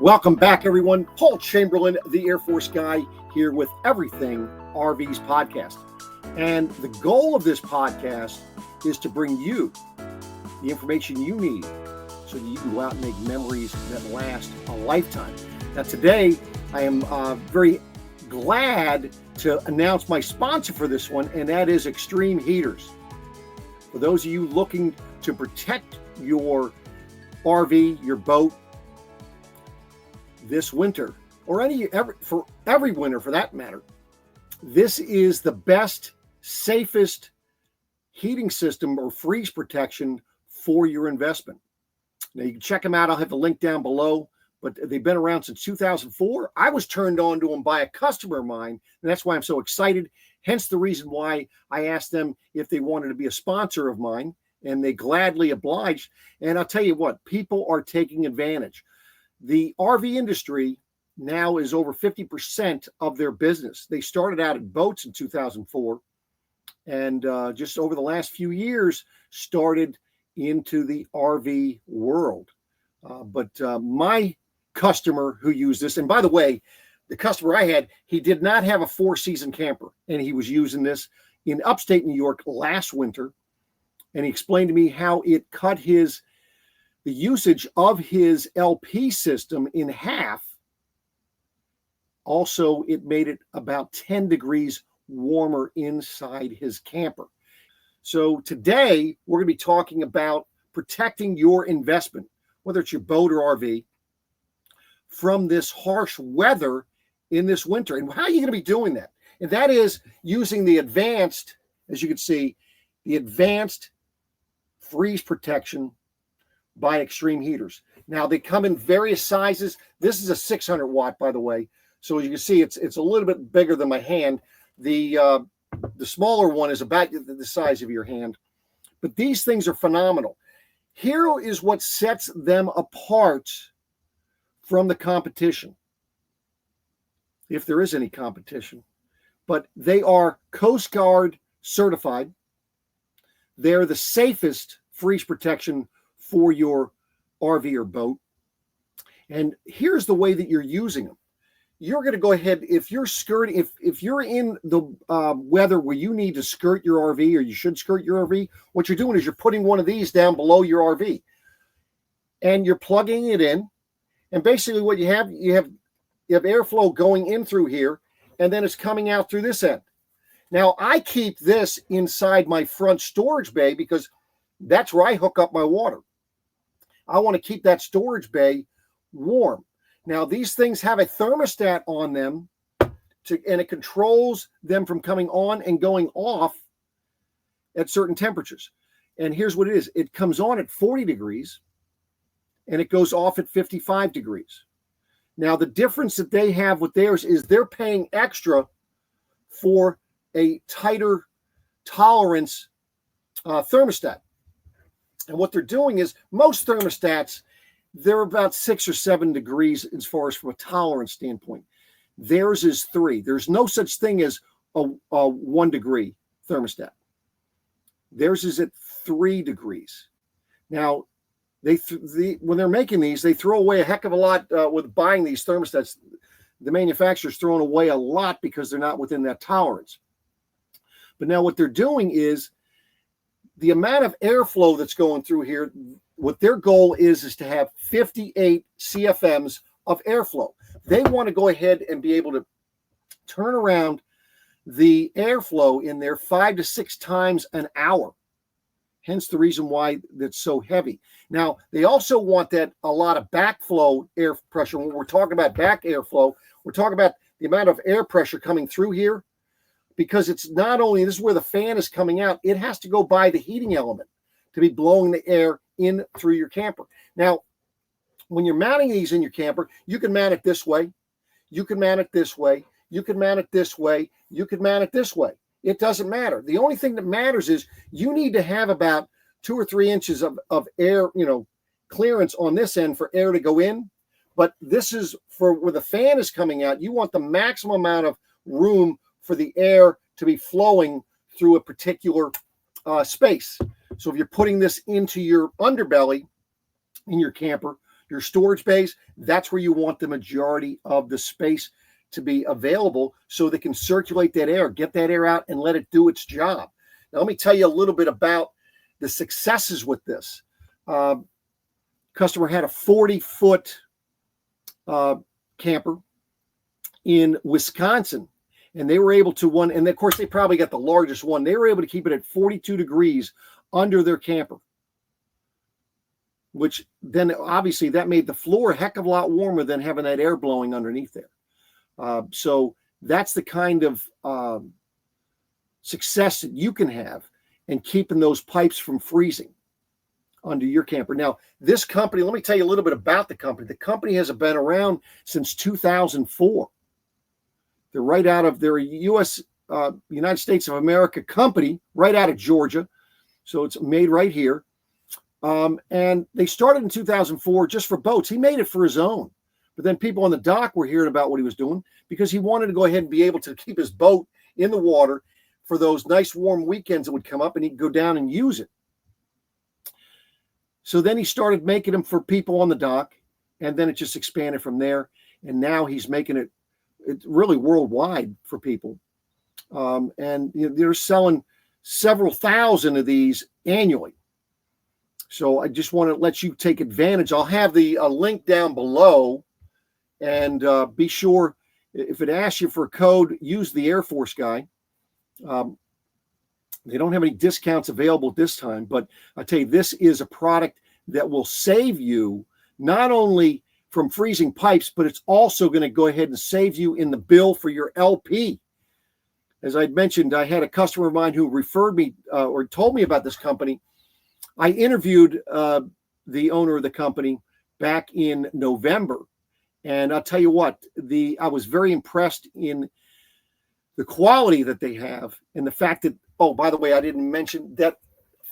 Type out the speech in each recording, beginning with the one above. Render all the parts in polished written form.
Welcome back, everyone. Paul Chamberlain, the Air Force guy, here with Everything RVs podcast. And the goal of this podcast is to bring you the information you need so that you can go out and make memories that last a lifetime. Now, today, I am very glad to announce my sponsor for this one, and that is Extreme Heaters. For those of you looking to protect your RV, your boat, this winter, or for every winter for that matter, this is the best, safest heating system or freeze protection for your investment. Now, you can check them out. I'll have the link down below, but they've been around since 2004. I was turned on to them by a customer of mine, and that's why I'm so excited. Hence the reason why I asked them if they wanted to be a sponsor of mine, and they gladly obliged. And I'll tell you what, people are taking advantage. The RV industry now is over 50% of their business. They started out in boats in 2004, and just over the last few years started into the RV world. But my customer who used this, and by the way, the customer I had, he did not have a four-season camper, and he was using this in upstate New York last winter, and he explained to me how it cut the usage of his LP system in half. Also, it made it about 10 degrees warmer inside his camper. So today, we're going to be talking about protecting your investment, whether it's your boat or RV, from this harsh weather in this winter. And how are you going to be doing that? And that is using the advanced, as you can see, the advanced freeze protection by Extreme Heaters. Now, they come in various sizes. This is a 600 watt, by the way. So as you can see, it's a little bit bigger than my hand. The smaller one is about the size of your hand. But these things are phenomenal. Here is what sets them apart from the competition, if there is any competition. But they are Coast Guard certified. They're the safest freeze protection for your RV or boat. And here's the way that you're using them. You're going to go ahead, if you're skirting, if you're in the weather where you need to skirt your RV, or you should skirt your RV, what you're doing is you're putting one of these down below your RV, and you're plugging it in. And basically what you have airflow going in through here, and then it's coming out through this end. Now, I keep this inside my front storage bay because that's where I hook up my water. I want to keep that storage bay warm. Now, these things have a thermostat on them, and it controls them from coming on and going off at certain temperatures. And here's what it is. It comes on at 40 degrees, and it goes off at 55 degrees. Now, the difference that they have with theirs is they're paying extra for a tighter tolerance thermostat. And what they're doing is, most thermostats, they're about 6 or 7 degrees as far as from a tolerance standpoint. Theirs is 3. There's no such thing as a 1 degree thermostat. Theirs is at 3 degrees. Now, when they're making these, they throw away a heck of a lot with buying these thermostats. The manufacturer's throwing away a lot because they're not within that tolerance. But now what they're doing is, the amount of airflow that's going through here, what their goal is to have 58 CFMs of airflow. They want to go ahead and be able to turn around the airflow in there 5 to 6 times an hour. Hence the reason why that's so heavy. Now, they also want that a lot of backflow air pressure. When we're talking about back airflow, we're talking about the amount of air pressure coming through here, because it's not only, this is where the fan is coming out, it has to go by the heating element to be blowing the air in through your camper. Now, when you're mounting these in your camper, you can mount it this way, you can mount it this way, you can mount it this way, you can mount it this way. It doesn't matter. The only thing that matters is you need to have about 2 or 3 inches of air, clearance on this end for air to go in. But this is for where the fan is coming out. You want the maximum amount of room for the air to be flowing through a particular space. So if you're putting this into your underbelly in your camper, your storage bays, that's where you want the majority of the space to be available so they can circulate that air, get that air out and let it do its job. Now, let me tell you a little bit about the successes with this. Customer had a 40-foot camper in Wisconsin, and they were able to and of course they probably got the largest one. They were able to keep it at 42 degrees under their camper, which then obviously that made the floor a heck of a lot warmer than having that air blowing underneath there. So that's the kind of success that you can have in keeping those pipes from freezing under your camper. Now, this company, let me tell you a little bit about the company. The company has been around since 2004. They're right out of their United States of America company, right out of Georgia. So it's made right here. And they started in 2004 just for boats. He made it for his own. But then people on the dock were hearing about what he was doing because he wanted to go ahead and be able to keep his boat in the water for those nice warm weekends that would come up, and he'd go down and use it. So then he started making them for people on the dock, and then it just expanded from there. And now he's making it really worldwide for people. And they're selling several thousand of these annually. So I just want to let you take advantage. I'll have the link down below, and be sure if it asks you for a code, use the Air Force guy. They don't have any discounts available this time, but I tell you, this is a product that will save you not only from freezing pipes, but it's also going to go ahead and save you in the bill for your LP. As I mentioned, I had a customer of mine who referred me or told me about this company. I interviewed the owner of the company back in November, and I'll tell you what, I was very impressed in the quality that they have and the fact that, oh, by the way, I didn't mention that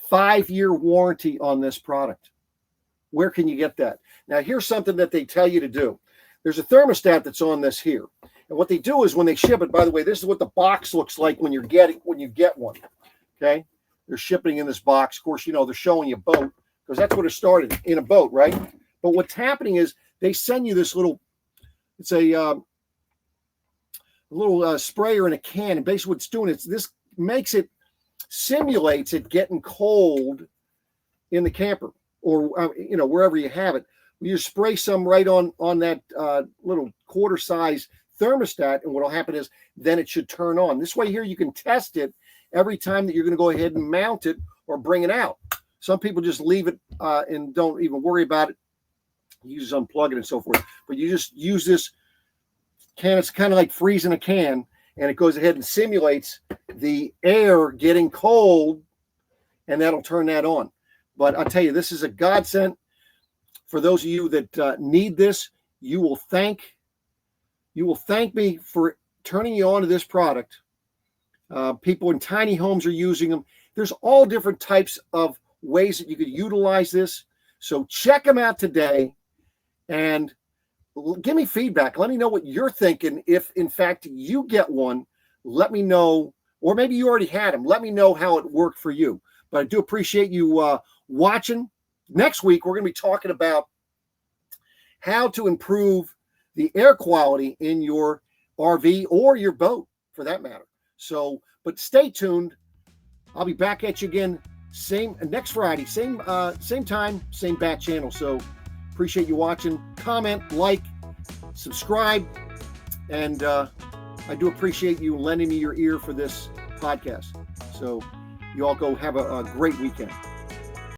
5-year warranty on this product. Where can you get that? Now, here's something that they tell you to do. There's a thermostat that's on this here. And what they do is when they ship it, by the way, this is what the box looks like when you get one. Okay? They're shipping in this box. Of course, they're showing you a boat because that's what it started, in a boat, right? But what's happening is they send you this little, it's a little sprayer in a can. And basically what it's doing is this simulates it getting cold in the camper or, wherever you have it. You spray some right on that little quarter size thermostat. And what will happen is then it should turn on. This way here, you can test it every time that you're going to go ahead and mount it or bring it out. Some people just leave it and don't even worry about it. You just unplug it and so forth. But you just use this can. It's kind of like freezing a can, and it goes ahead and simulates the air getting cold, and that'll turn that on. But I'll tell you, this is a godsend. For those of you that need this, you will thank me for turning you on to this product. People in tiny homes are using them. There's all different types of ways that you could utilize this. So check them out today and give me feedback. Let me know what you're thinking. If, in fact, you get one, let me know. Or maybe you already had them. Let me know how it worked for you. But I do appreciate you watching. Next week, we're going to be talking about how to improve the air quality in your RV or your boat, for that matter. So, but stay tuned. I'll be back at you again next Friday, same time, same bat channel. So appreciate you watching. Comment, like, subscribe, and I do appreciate you lending me your ear for this podcast. So you all go have a great weekend.